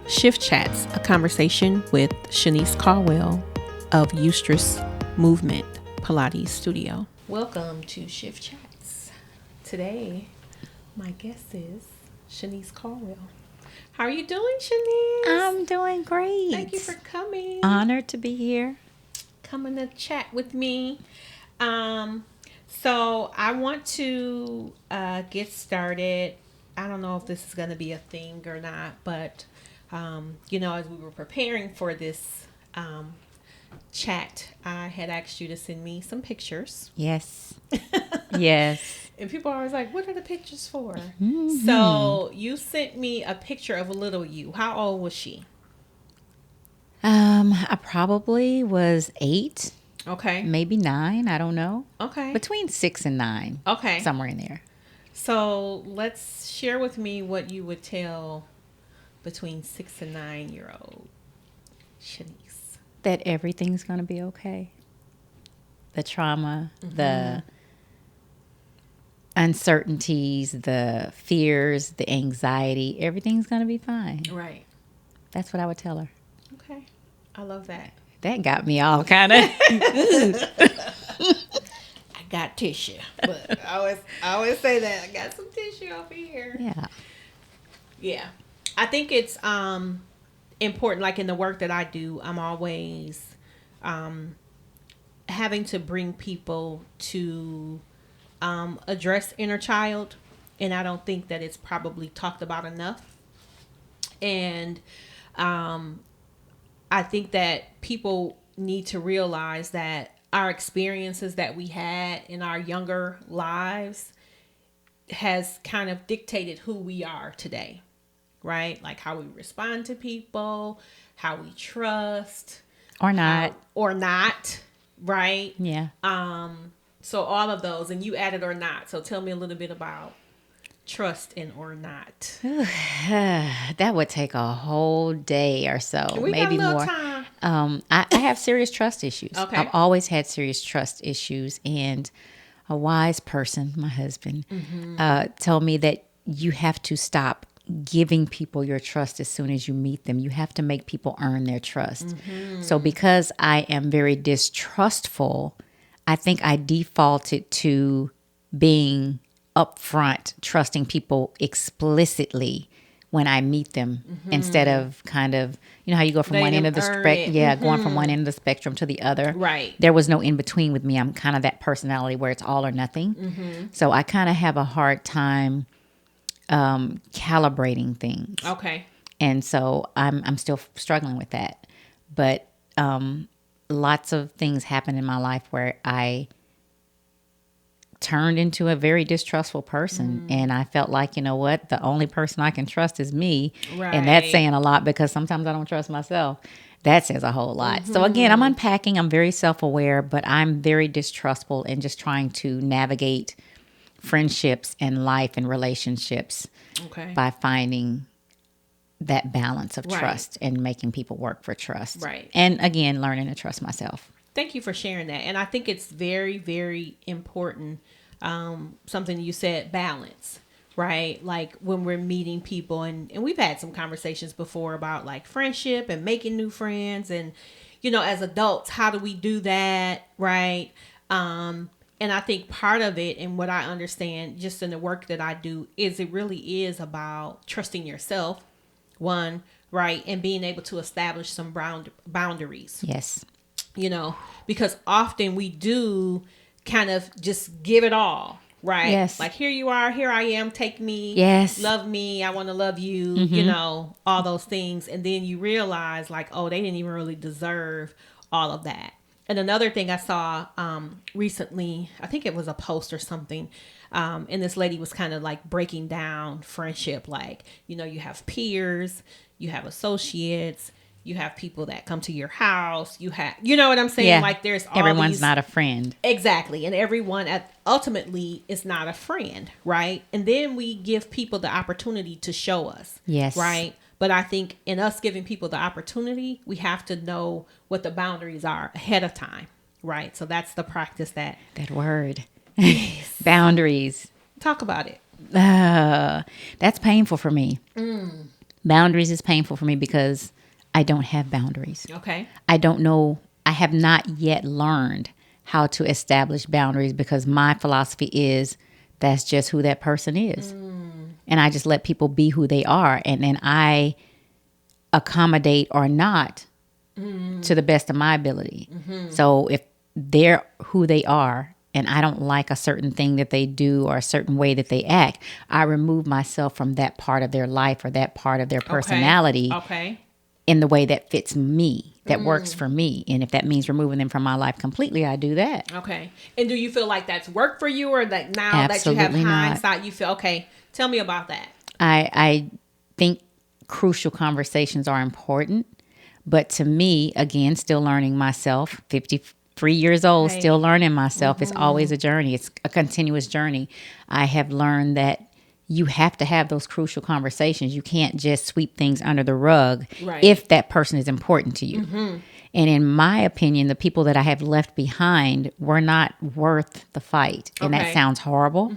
Shift Chats, a conversation with Shenese Colwell of Eustress Movement Pilates Studio. Welcome to Shift Chats. Today, my guest is Shenese Colwell. How are you doing, Shenese? I'm doing great. Thank you for coming. Honored to be here. Coming to chat with me. So I want to get started. I don't know if this is going to be a thing or not, but as we were preparing for this chat, I had asked you to send me some pictures. Yes. Yes. And people are always like, what are the pictures for? Mm-hmm. So you sent me a picture of a little you. How old was she? I probably was 8. Okay. Maybe 9. I don't know. Okay. Between 6 and 9. Okay. Somewhere in there. So let's share with me what you would tell between 6 and 9-year-old Shenese. That everything's going to be okay. The trauma, the uncertainties, the fears, the anxiety, everything's going to be fine. Right. That's what I would tell her. Okay. I love that. That got me all kind of... I got tissue. But I always say that. I got some tissue over here. Yeah. Yeah. I think it's important, like in the work that I do, I'm always having to bring people to address inner child. And I don't think that it's probably talked about enough. And I think that people need to realize that our experiences that we had in our younger lives has kind of dictated who we are today, right? Like how we respond to people, how we trust. Or not. Or not, right? Yeah. So all of those, and you added or not. So tell me a little bit about trust and or not. That would take a whole day or so, maybe more. Time. I have serious trust issues. Okay. I've always had serious trust issues, and a wise person, my husband, told me that you have to stop giving people your trust as soon as you meet them. You have to make people earn their trust. So because I am very distrustful, I think I defaulted to being upfront, trusting people explicitly when I meet them, instead of kind of, how you go from one end of the spectrum, going from one end of the spectrum to the other. Right. There was no in between with me. I'm kind of that personality where it's all or nothing. So I kind of have a hard time calibrating things. Okay. And so I'm still struggling with that. But lots of things happened in my life where I turned into a very distrustful person. And I felt like, you know what, the only person I can trust is me. Right. And that's saying a lot because sometimes I don't trust myself. That says a whole lot. So again, I'm unpacking. I'm very self-aware, but I'm very distrustful and just trying to navigate friendships and life and relationships by finding that balance of trust and making people work for trust. Right. And again, learning to trust myself. Thank you for sharing that. And I think it's very, very important. Something you said, balance, right? Like when we're meeting people and we've had some conversations before about like friendship and making new friends and, as adults, how do we do that? Right. And I think part of it and what I understand just in the work that I do is it really is about trusting yourself, one, right? And being able to establish some boundaries. Yes. Because often we do kind of just give it all, right? Yes. Like, here you are, here I am, take me, yes, love me, I want to love you, all those things. And then you realize like, oh, they didn't even really deserve all of that. And another thing I saw recently, I think it was a post or something, and this lady was kind of like breaking down friendship. Like, you have peers, you have associates, you have people that come to your house. You have, what I'm saying? Yeah. Like there's all everyone's not a friend. Exactly. And everyone ultimately is not a friend. Right. And then we give people the opportunity to show us. Yes. Right. But I think in us giving people the opportunity, we have to know what the boundaries are ahead of time. Right. So that's the practice that word. Boundaries. Talk about it. That's painful for me. Boundaries is painful for me because I don't have boundaries. Okay. I don't know. I have not yet learned how to establish boundaries because my philosophy is that's just who that person is. And I just let people be who they are. And then I accommodate or not to the best of my ability. So if they're who they are and I don't like a certain thing that they do or a certain way that they act, I remove myself from that part of their life or that part of their personality in the way that fits me, that works for me. And if that means removing them from my life completely, I do that. Okay. And do you feel like that's worked for you, or that now Absolutely that you have hindsight, not. you feel, okay, tell me about that. I think crucial conversations are important. But to me, again, still learning myself, 53 years old, Right. still learning myself. It's always a journey. It's a continuous journey. I have learned that you have to have those crucial conversations. You can't just sweep things under the rug Right. if that person is important to you. And in my opinion, the people that I have left behind were not worth the fight. And that Okay. sounds horrible.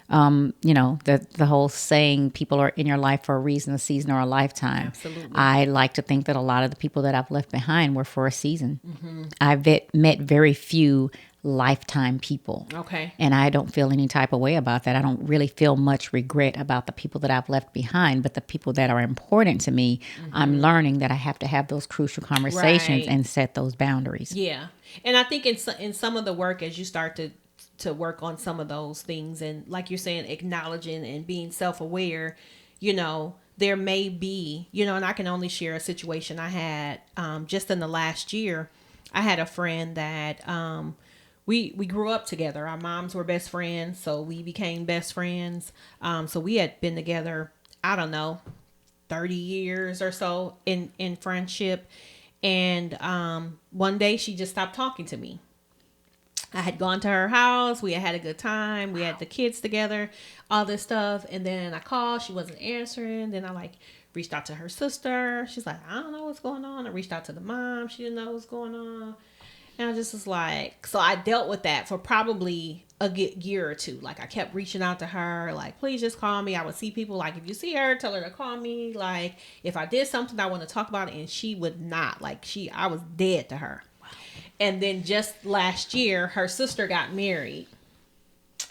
You know, the whole saying, people are in your life for a reason, a season, or a lifetime. Absolutely. I like to think that a lot of the people that I've left behind were for a season. I've met very few lifetime people. Okay. And I don't feel any type of way about that. I don't really feel much regret about the people that I've left behind, but the people that are important to me, I'm learning that I have to have those crucial conversations Right. and set those boundaries. Yeah. And I think in some of the work, as you start to work on some of those things, and like you're saying, acknowledging and being self-aware, you know, there may be, you know, and I can only share a situation I had just in the last year. I had a friend that we grew up together. Our moms were best friends, so we became best friends. So we had been together, I don't know, 30 years or so in friendship. And one day she just stopped talking to me. I had gone to her house. We had a good time. We had the kids together, all this stuff. And then I called. She wasn't answering. Then I reached out to her sister. She's like, I don't know what's going on. I reached out to the mom. She didn't know what was going on. And I just was like, so I dealt with that for probably a good year or two. Like, I kept reaching out to her, like, please just call me. I would see people, like, if you see her, tell her to call me. Like, if I did something, I want to talk about it. And she would not. Like, I was dead to her. And then just last year, her sister got married,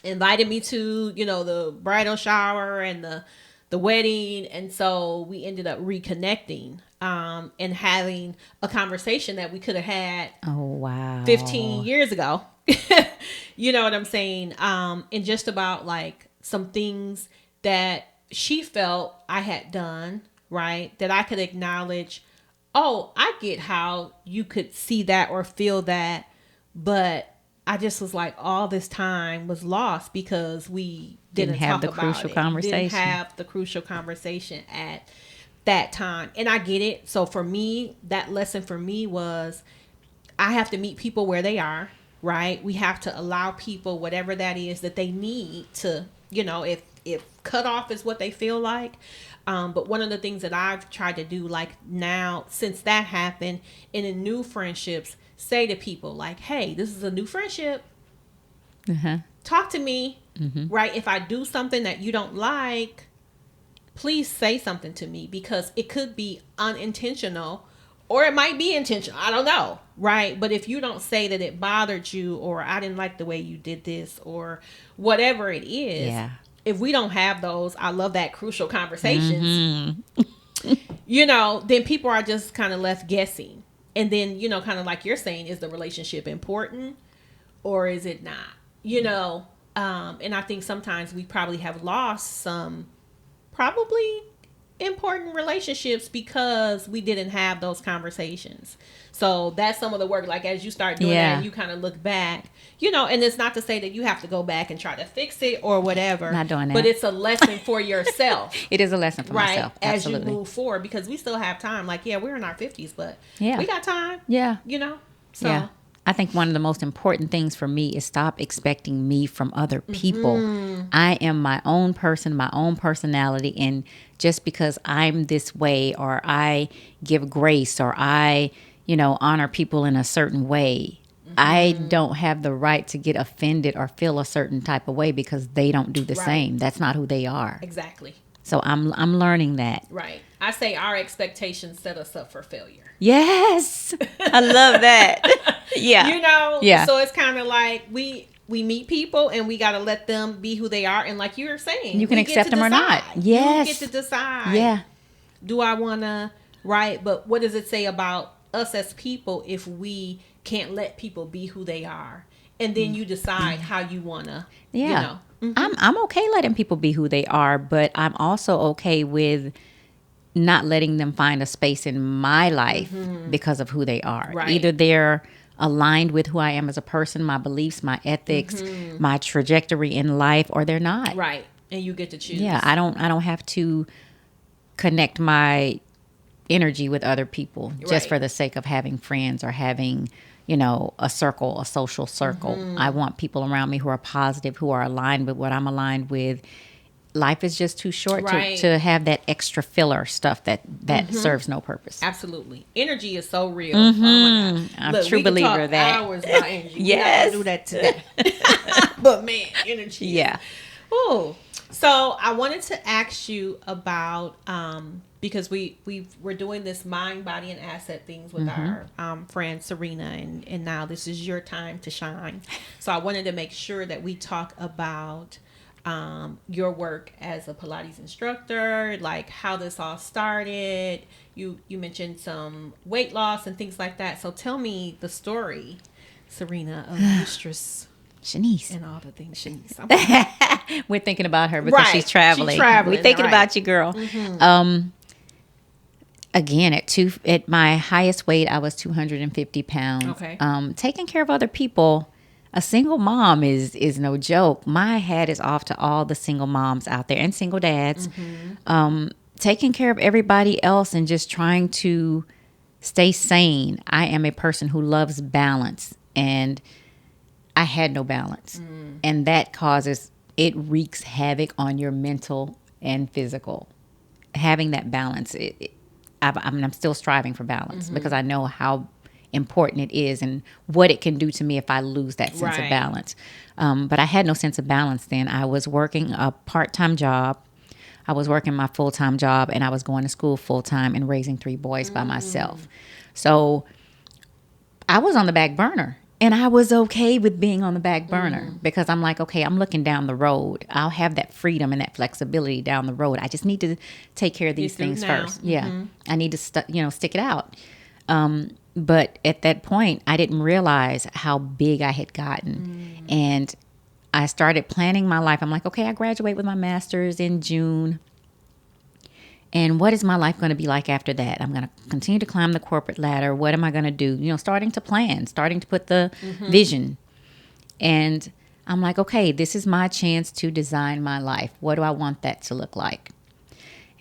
invited me to, you know, the bridal shower and the wedding. And so we ended up reconnecting and having a conversation that we could have had Oh, wow. 15 years ago. You know what I'm saying? And just about like some things that she felt I had done, right? That I could acknowledge. Oh, I get how you could see that or feel that, but I just was like, all this time was lost because we didn't have talk the about crucial it. conversation. Didn't have the crucial conversation at that time. And I get it. So for me, that lesson for me was I have to meet people where they are, right? We have to allow people whatever that is that they need to, you know, if cutoff is what they feel like. But one of the things that I've tried to do, like now, since that happened, and in new friendships, say to people like, hey, this is a new friendship. Talk to me, right? If I do something that you don't like, please say something to me, because it could be unintentional or it might be intentional. I don't know, right? But if you don't say that it bothered you, or I didn't like the way you did this, or whatever it is. Yeah. If we don't have those, I love that crucial conversations, you know, then people are just kind of left guessing. And then, you know, kind of like you're saying, is the relationship important or is it not? You know, and I think sometimes we probably have lost some probably important relationships because we didn't have those conversations. So that's some of the work. Like, as you start doing that and you kind of look back, you know, and it's not to say that you have to go back and try to fix it or whatever. Not doing that. But it's a lesson for yourself. It is a lesson for right? myself. As Absolutely. you move forward, because we still have time. Like, yeah, we're in our 50s, but Yeah. we got time. Yeah. You know? So, Yeah. I think one of the most important things for me is stop expecting me from other people. I am my own person, my own personality. And just because I'm this way, or I give grace, or I, you know, honor people in a certain way, I don't have the right to get offended or feel a certain type of way because they don't do the same. That's not who they are. Exactly. So I'm learning that. Right. I say our expectations set us up for failure. Yes. I love that. Yeah. You know? Yeah. So it's kind of like we meet people and we got to let them be who they are. And like you were saying, You can accept them or not. Yes. You get to decide. Yeah. Do I want to, right? But what does it say about us as people if we can't let people be who they are? And then you decide how you want to, Yeah. you know. Mm-hmm. I'm okay letting people be who they are, but I'm also okay with not letting them find a space in my life because of who they are. Right. Either they're aligned with who I am as a person, my beliefs, my ethics, my trajectory in life, or they're not. Right. And you get to choose. Yeah, I don't have to connect my energy with other people just for the sake of having friends or having, you know, a circle, a social circle. I want people around me who are positive, who are aligned with what I'm aligned with. Life is just too short to have that extra filler stuff that serves no purpose. Absolutely. Energy is so real. Oh my God. I'm a true believer of that. Hours about energy. Yes. We don't do that today. But man, energy. Yeah. Oh. So I wanted to ask you about because we're doing this mind, body, and asset things with our friend Serena, and now this is your time to shine. So I wanted to make sure that we talk about your work as a Pilates instructor, like how this all started. You mentioned some weight loss and things like that. So tell me the story, Serena, of Eustress. Shanice. And all the things Shanice. We're thinking about her because she's traveling. We're thinking about you, girl. Again, at my highest weight, I was 250 pounds. Okay. Taking care of other people, a single mom is no joke. My hat is off to all the single moms out there and single dads. Taking care of everybody else and just trying to stay sane. I am a person who loves balance, and I had no balance. And that it wreaks havoc on your mental and physical. Having that balance, I'm still striving for balance because I know how important it is and what it can do to me if I lose that sense of balance. But I had no sense of balance then. I was working a part-time job. I was working my full-time job, and I was going to school full-time and raising 3 boys by myself. So I was on the back burner. And I was okay with being on the back burner because I'm like, okay, I'm looking down the road. I'll have that freedom and that flexibility down the road. I just need to take care of these things first. Yeah. I need to, stick it out. But at that point, I didn't realize how big I had gotten. And I started planning my life. I'm like, okay, I graduate with my master's in June. And what is my life going to be like after that? I'm going to continue to climb the corporate ladder. What am I going to do? Starting to plan, starting to put the vision. And I'm like, okay, this is my chance to design my life. What do I want that to look like?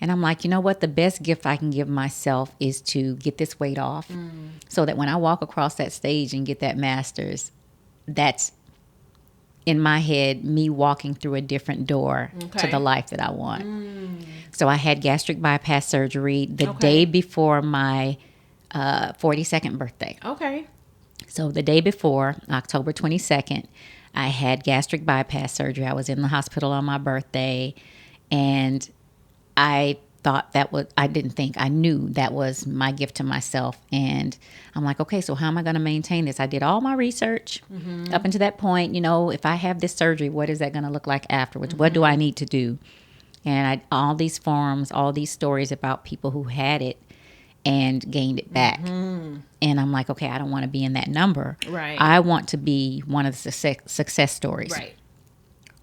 And I'm like, you know what? The best gift I can give myself is to get this weight off so that when I walk across that stage and get that master's, that's in my head, me walking through a different door to the life that I want. So I had gastric bypass surgery the day before my 42nd birthday. Okay. So the day before, October 22nd, I had gastric bypass surgery. I was in the hospital on my birthday, and I knew that was my gift to myself. And I'm like, okay, so how am I going to maintain this? I did all my research up until that point. If I have this surgery, what is that going to look like afterwards? What do I need to do? And all these forums, all these stories about people who had it and gained it back. And I'm like, okay, I don't want to be in that number. Right. I want to be one of the success stories. Right.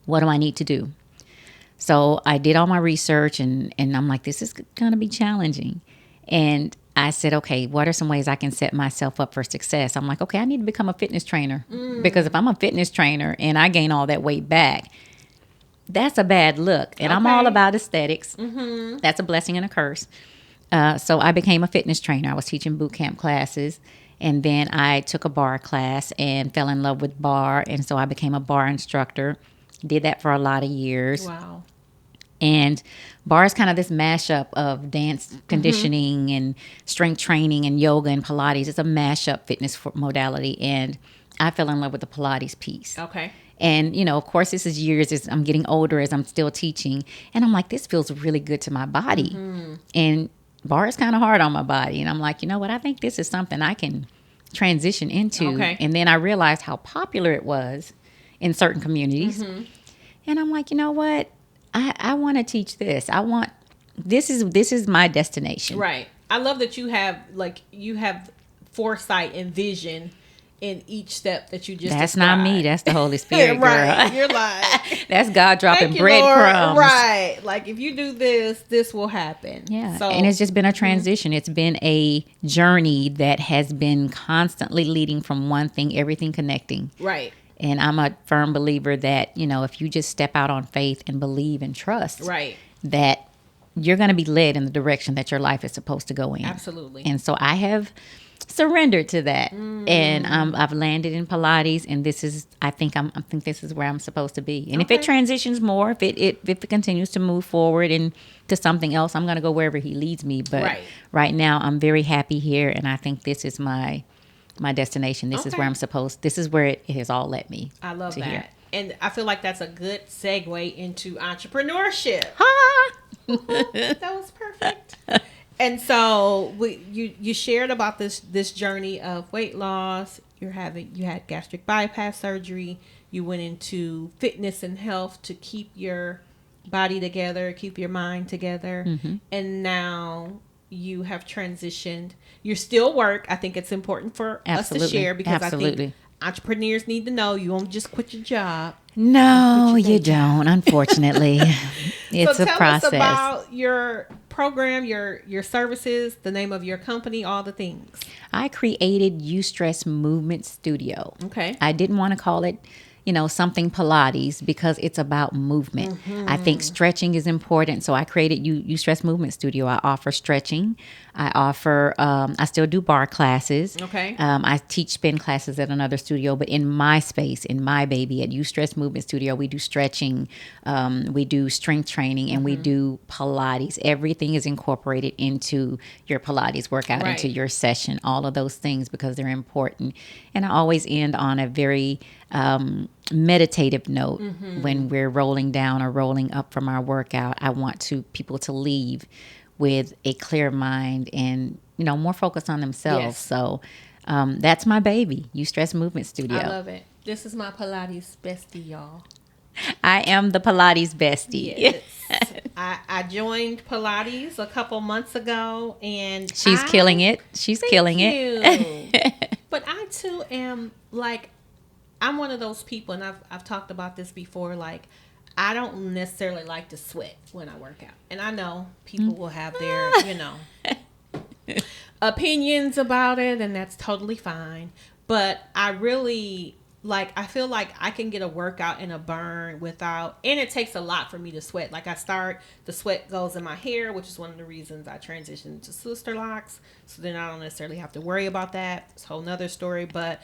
What do I need to do? So I did all my research, and I'm like, this is going to be challenging. And I said, okay, what are some ways I can set myself up for success? I'm like, okay, I need to become a fitness trainer. Because if I'm a fitness trainer and I gain all that weight back, that's a bad look. And I'm all about aesthetics. That's a blessing and a curse. So I became a fitness trainer. I was teaching boot camp classes. And then I took a barre class and fell in love with barre. And so I became a barre instructor. Did that for a lot of years. Wow. And barre is kind of this mashup of dance conditioning and strength training and yoga and Pilates. It's a mashup fitness modality. And I fell in love with the Pilates piece. Okay. And, of course, this is years as I'm getting older, as I'm still teaching. And I'm like, this feels really good to my body. And bar is kind of hard on my body. And I'm like, you know what? I think this is something I can transition into. Okay. And then I realized how popular it was in certain communities. And I'm like, you know what? I want to teach this. This is my destination. Right. I love that you have foresight and vision in each step that you just That's described. not me. That's the Holy Spirit, right. girl. You're like, that's God dropping thank you, breadcrumbs. Lord. Right. Like if you do this, this will happen. Yeah. So, and it's just been a transition. It's been a journey that has been constantly leading from one thing, everything connecting. right. And I'm a firm believer that, if you just step out on faith and believe and trust, Right. that you're going to be led in the direction that your life is supposed to go in. Absolutely. And so I have surrendered to that, and I've landed in Pilates, and I think this is where I'm supposed to be. And if it transitions more, if it continues to move forward and to something else, I'm going to go wherever he leads me. But right now, I'm very happy here, and I think this is my destination. This is where I'm supposed. This is where it has all led me. I love that. Here. And I feel like that's a good segue into entrepreneurship. Ha! That was perfect. And so you shared about this journey of weight loss. You had gastric bypass surgery. You went into fitness and health to keep your body together, keep your mind together. And now you have transitioned. You still work. I think it's important for us to share because I think entrepreneurs need to know you won't just quit your job. No, you don't. Unfortunately, it's so a process. Tell us about your program, your services, the name of your company, all the things. I created Eustress Movement Studio. Okay. I didn't want to call it, something Pilates because it's about movement. I think stretching is important. So I created Eustress Movement Studio. I offer stretching. I still do bar classes. Okay. I teach spin classes at another studio, but in my space, in my baby, at Eustress Movement Studio, we do stretching, we do strength training, and we do Pilates. Everything is incorporated into your Pilates workout, into your session, all of those things because they're important. And I always end on a very meditative note when we're rolling down or rolling up from our workout. I want people to leave with a clear mind and more focus on themselves. Yes. So that's my baby, Eustress Movement Studio. I love it. This is my Pilates bestie, y'all. I am the Pilates bestie. Yes. I joined Pilates a couple months ago, and she's killing it. She's killing it. But I too am like, I'm one of those people, and I've talked about this before. Like, I don't necessarily like to sweat when I work out, and I know people will have their, opinions about it, and that's totally fine. But I really I feel like I can get a workout and a burn without, and it takes a lot for me to sweat. Like the sweat goes in my hair, which is one of the reasons I transitioned to sister locks. So then I don't necessarily have to worry about that. It's a whole nother story. But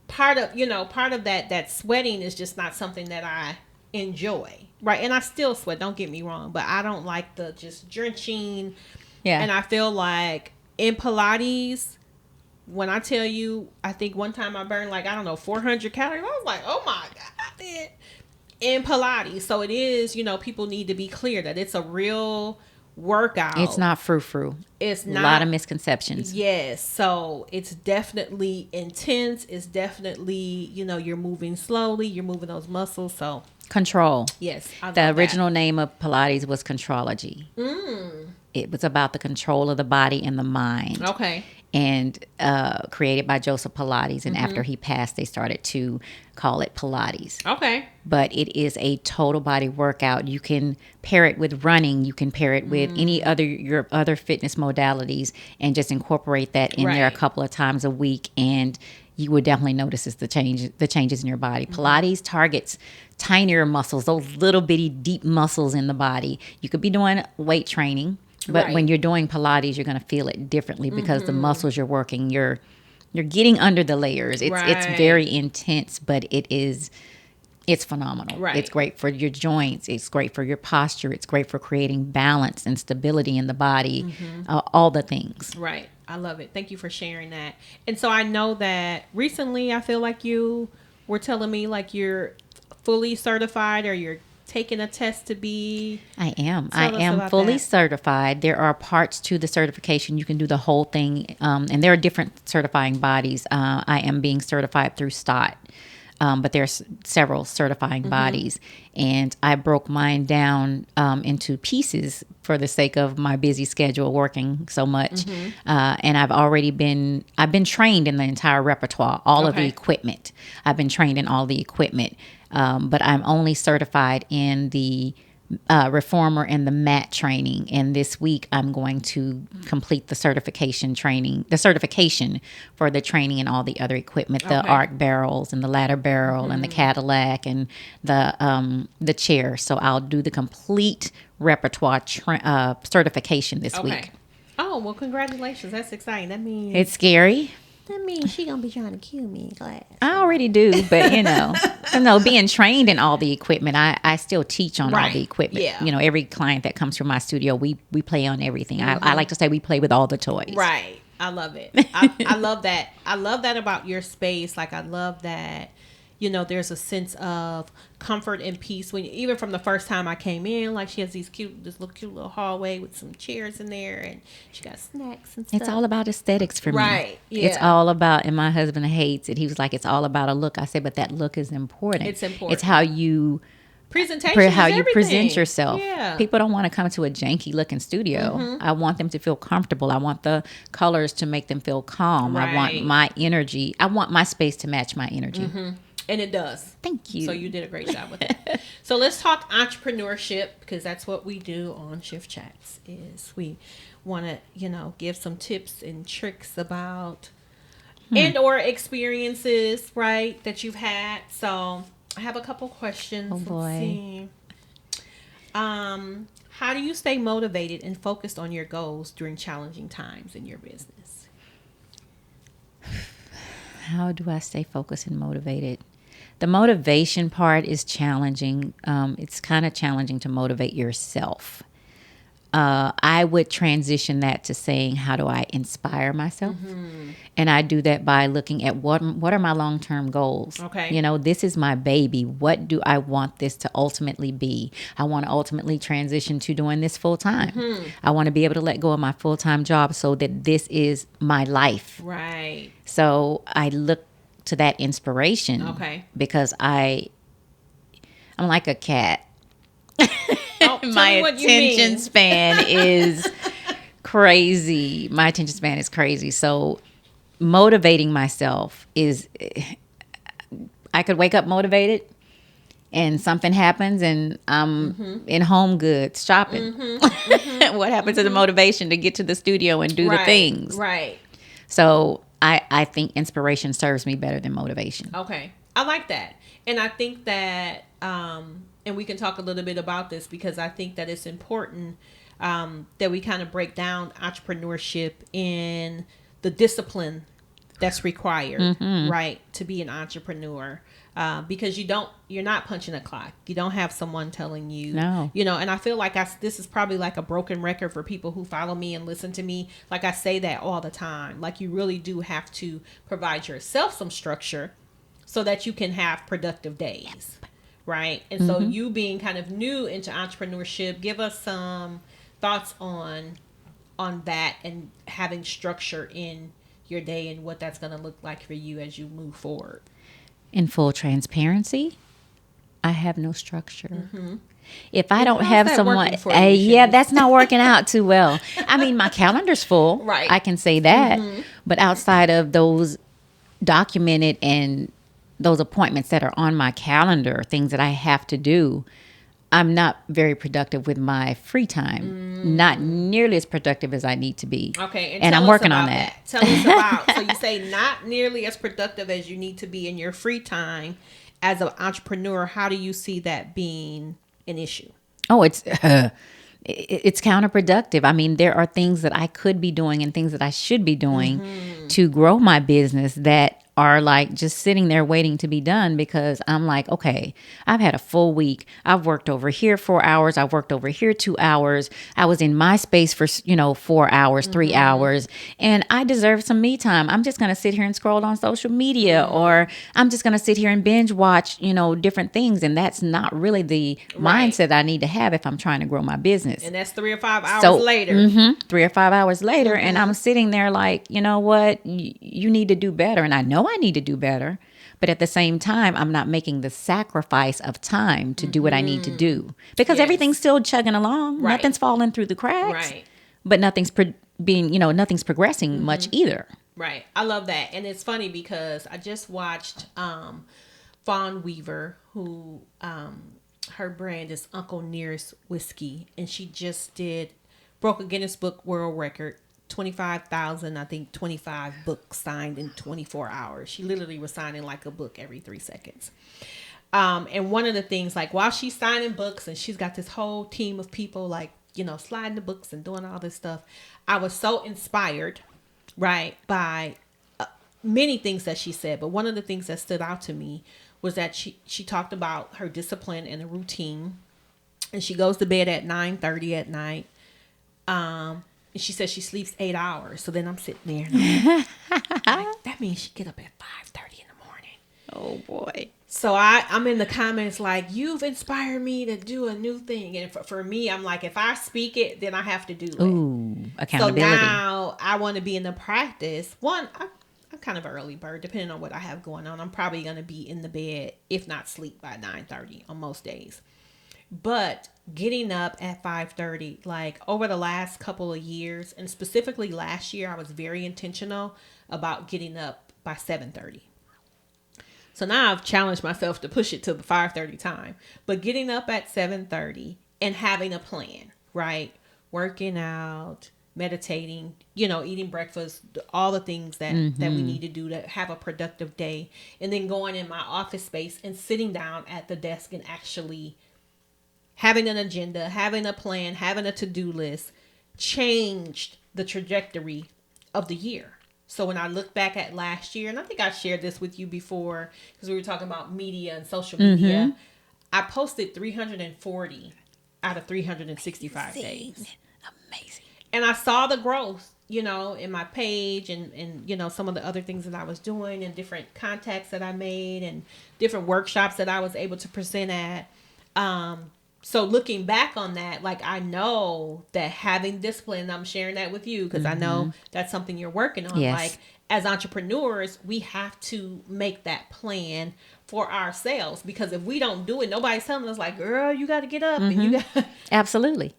part of that sweating is just not something that I enjoy. Right. And I still sweat. Don't get me wrong. But I don't like the just drenching. Yeah. And I feel like in Pilates, when I tell you, I think one time I burned 400 calories. I was like, oh my God. In Pilates. So it is, people need to be clear that it's a real workout. It's not frou-frou. It's not. A lot of misconceptions. Yes. So it's definitely intense. It's definitely, you're moving slowly. You're moving those muscles. So. Control. Yes. The original name of Pilates was Contrology. It was about the control of the body and the mind. Okay. And created by Joseph Pilates. And after he passed, they started to call it Pilates. Okay. But it is a total body workout. You can pair it with running. You can pair it with any your other fitness modalities and just incorporate that in there a couple of times a week. And you would definitely notice the changes in your body. Pilates targets tinier muscles, those little bitty deep muscles in the body. You could be doing weight training. But when you're doing Pilates, you're going to feel it differently because the muscles you're working, you're getting under the layers. It's very intense, but it's phenomenal. Right. It's great for your joints. It's great for your posture. It's great for creating balance and stability in the body. All the things. Right. I love it. Thank you for sharing that. And so I know that recently I feel like you were telling me you're fully certified, or you're taking a test to be? I am. Tell I us am about fully that. certified. There are parts to the certification. You can do the whole thing. And there are different certifying bodies. I am being certified through STOT. But there's several certifying bodies, and I broke mine down into pieces for the sake of my busy schedule, working so much. And I've been trained in the entire repertoire, all of the Okay. equipment. I've been trained in all the equipment, but I'm only certified in the reformer and the mat training. And this week I'm going to complete the certification for the training and all the other equipment, the Okay. arc barrels and the ladder barrel and the Cadillac and the chair. So I'll do the complete repertoire certification this Okay. week. Oh, well, congratulations. That's exciting. That means It's scary. she gonna be trying to kill me in class. I already do, but being trained in all the equipment, I still teach on all Right. the equipment. Yeah. Every client that comes from my studio, we play on everything. I like to say we play with all the toys. Right. I love it. I love that. I love that about your space. Like, I love that, there's a sense of comfort and peace when, even from the first time I came in, like, she has this cute little hallway with some chairs in there, and she got snacks and stuff. It's all about aesthetics for me. Right. It's Yeah. all about, and my husband hates it. He was like, it's all about a look. I said, but that look is important. It's important. It's how you Presentation is how you everything. present yourself. Yeah. People don't want to come to a janky looking studio. I want them to feel comfortable. I want the colors to make them feel calm. I want Right. my energy. I want my space to match my energy. And it does. Thank you. So you did a great job with that. So let's talk entrepreneurship, because that's what we do on Shift Chats. Is we want to, give some tips and tricks about and or experiences, right, that you've had. So I have a couple questions. Oh, boy. Let's see. How do you stay motivated and focused on your goals during challenging times in your business? How do I stay focused and motivated? The motivation part is challenging. It's kind of challenging to motivate yourself. I would transition that to saying, how do I inspire myself? And I do that by looking at what are my long-term goals? Okay. This is my baby. What do I want this to ultimately be? I want to ultimately transition to doing this full time. I want to be able to let go of my full-time job so that this is my life. Right. So I look to that inspiration. Okay. Because I'm like a cat. Oh, tell My me what you mean. attention span is crazy. My attention span is crazy. So motivating myself is, I could wake up motivated and something happens and I'm in Home Goods shopping. What happened to the motivation to get to the studio and do the things? Right. So I think inspiration serves me better than motivation. Okay. I like that. And I think that, and we can talk a little bit about this, because I think that it's important that we kind of break down entrepreneurship in the discipline that's required, right, to be an entrepreneur. Because you're not punching a clock. You don't have someone telling you, No. and I feel like this is probably like a broken record for people who follow me and listen to me. Like, I say that all the time. Like, you really do have to provide yourself some structure so that you can have productive days. Right. And so you being kind of new into entrepreneurship, give us some thoughts on that and having structure in your day and what that's going to look like for you as you move forward. In full transparency, I have no structure. If I don't how's have that someone, working for you, yeah, Shanice? that's not working out too well. I mean, my calendar's full. Right. I can say that. But outside of those documented and those appointments that are on my calendar, things that I have to do, I'm not very productive with my free time. Not nearly as productive as I need to be. Okay. And tell I'm us working on about that. Tell us about, so you say not nearly as productive as you need to be in your free time. As an entrepreneur, how do you see that being an issue? Oh, it's counterproductive. I mean, there are things that I could be doing and things that I should be doing to grow my business that are like just sitting there waiting to be done because I'm like, okay, I've had a full week. I've worked over here 4 hours. I've worked over here 2 hours. I was in my space for, 4 hours, 3 hours, and I deserve some me time. I'm just going to sit here and scroll on social media, or I'm just going to sit here and binge watch, different things. And that's not really the mindset I need to have if I'm trying to grow my business. And that's 3 or 5 hours later. 3 or 5 hours later. And I'm sitting there like, you know what? You need to do better. And I know I need to do better. But at the same time, I'm not making the sacrifice of time to do what I need to do. Because everything's still chugging along. Right. Nothing's falling through the cracks. Right. But nothing's nothing's progressing much either. Right. I love that. And it's funny because I just watched Fawn Weaver, who her brand is Uncle Nearest Whiskey. And she just broke a Guinness Book World Record. 25,000, I think 25 books signed in 24 hours. She literally was signing like a book every 3 seconds. And one of the things, like while she's signing books and she's got this whole team of people like, sliding the books and doing all this stuff, I was so inspired, right, by many things that she said. But one of the things that stood out to me was that she talked about her discipline and a routine. And she goes to bed at 9:30 at night. And she says she sleeps 8 hours. So then I'm sitting there and I'm like, that means she get up at 5:30 in the morning. Oh boy. So I'm in the comments like, you've inspired me to do a new thing. And for me, I'm like, if I speak it, then I have to do it. Ooh, accountability. So now I want to be in the practice. I'm kind of an early bird, depending on what I have going on. I'm probably going to be in the bed, if not sleep, by 9:30 on most days. But getting up at 5:30, like over the last couple of years, and specifically last year, I was very intentional about getting up by 7:30. So now I've challenged myself to push it to the 5:30 time. But getting up at 7:30 and having a plan, right? Working out, meditating, eating breakfast, all the things that we need to do to have a productive day. And then going in my office space and sitting down at the desk and actually having an agenda, having a plan, having a to-do list changed the trajectory of the year. So when I look back at last year, and I think I shared this with you before because we were talking about media and social media, I posted 340 out of 365 days. Amazing. And I saw the growth, in my page and some of the other things that I was doing and different contacts that I made and different workshops that I was able to present at. So looking back on that, like I know that having discipline, I'm sharing that with you because I know that's something you're working on. Yes. Like as entrepreneurs, we have to make that plan for ourselves because if we don't do it, nobody's telling us like, girl, you got to get up and you got Absolutely.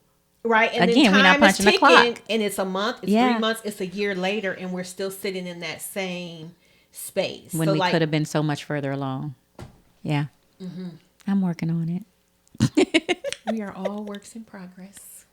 Right. And again, then we're not time punching is the clock. and it's a month, it's 3 months, it's a year later, and we're still sitting in that same space. When we could have been so much further along. Yeah. I'm working on it. We are all works in progress.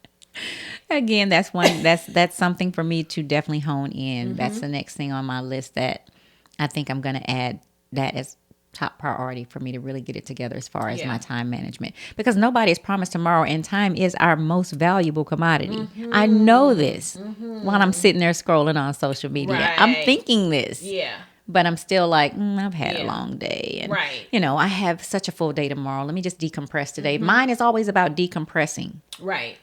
Again, that's something for me to definitely hone in. That's the next thing on my list that I think I'm going to add that as top priority for me to really get it together as far as my time management, because nobody is promised tomorrow and time is our most valuable commodity. I know this while I'm sitting there scrolling on social media. Right. I'm thinking this. Yeah. But I'm still like, I've had a long day. And, I have such a full day tomorrow. Let me just decompress today. Mine is always about decompressing. Right.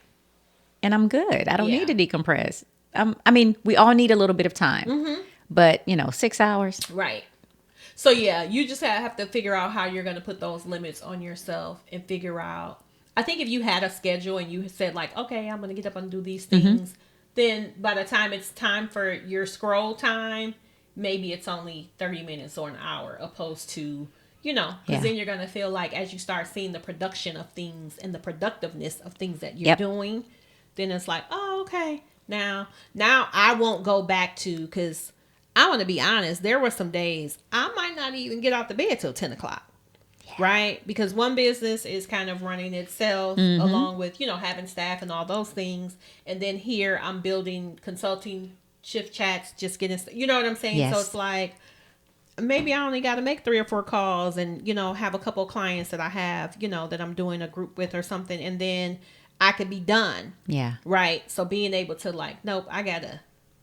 And I'm good. I don't need to decompress. We all need a little bit of time. But, 6 hours. Right. So, you just have to figure out how you're going to put those limits on yourself and figure out. I think if you had a schedule and you said like, okay, I'm going to get up and do these things, then by the time it's time for your scroll time, maybe it's only 30 minutes or an hour opposed to, because then you're going to feel like as you start seeing the production of things and the productiveness of things that you're doing, then it's like, oh, okay. Now I won't go back to, because I want to be honest, there were some days I might not even get out the bed till 10 o'clock. Right? Because one business is kind of running itself along with, having staff and all those things. And then here I'm building consulting shift chats, just getting, you know what I'm saying? Yes. So it's like, maybe I only got to make 3 or 4 calls and, have a couple of clients that I have, that I'm doing a group with or something. And then I could be done. Yeah. Right. So being able to like, nope, I got to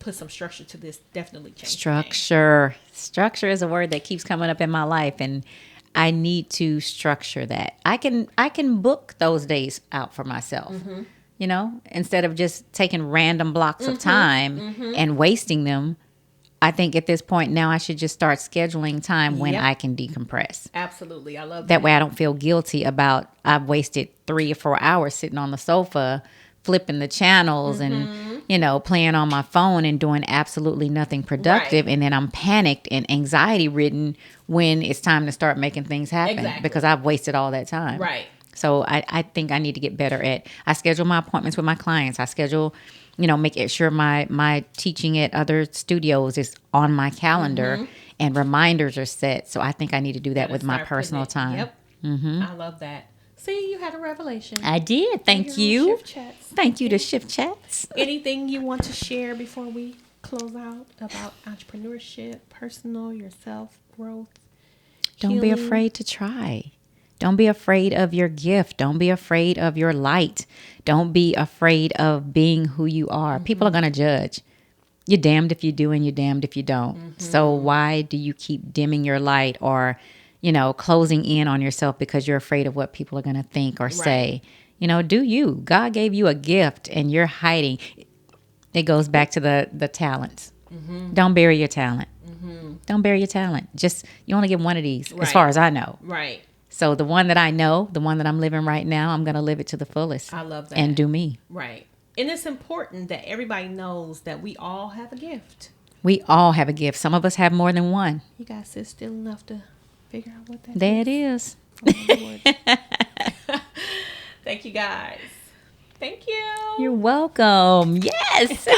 put some structure to this, definitely change. Structure is a word that keeps coming up in my life, and I need to structure that. I can book those days out for myself. You know, instead of just taking random blocks of time and wasting them. I think at this point now I should just start scheduling time when I can decompress. Absolutely. I love that. That way I don't feel guilty about I've wasted 3 or 4 hours sitting on the sofa, flipping the channels and, you know, playing on my phone and doing absolutely nothing productive. Right. And then I'm panicked and anxiety ridden when it's time to start making things happen because I've wasted all that time. Right. So I think I need to get better I schedule my appointments with my clients. I schedule, you know, make sure my teaching at other studios is on my calendar and reminders are set. So I think I need to do that with my personal time. Yep. I love that. See, you had a revelation. I did. Thank you. Thank you to Shift Chats. Anything you want to share before we close out about entrepreneurship, personal, yourself, growth? Don't be afraid to try. Don't be afraid of your gift. Don't be afraid of your light. Don't be afraid of being who you are. People are going to judge. You're damned if you do and you're damned if you don't. So why do you keep dimming your light or, you know, closing in on yourself because you're afraid of what people are going to think or say? You know, do you. God gave you a gift and you're hiding. It goes back to the talents. Don't bury your talent. Don't bury your talent. Just, you only get one of these as far as I know. Right. So the one that I know, the one that I'm living right now, I'm going to live it to the fullest. I love that. And do me. Right. And it's important that everybody knows that we all have a gift. We all have a gift. Some of us have more than one. You guys sit still enough to figure out what that is. There it is. Oh, Thank you, guys. Thank you. You're welcome. Yes.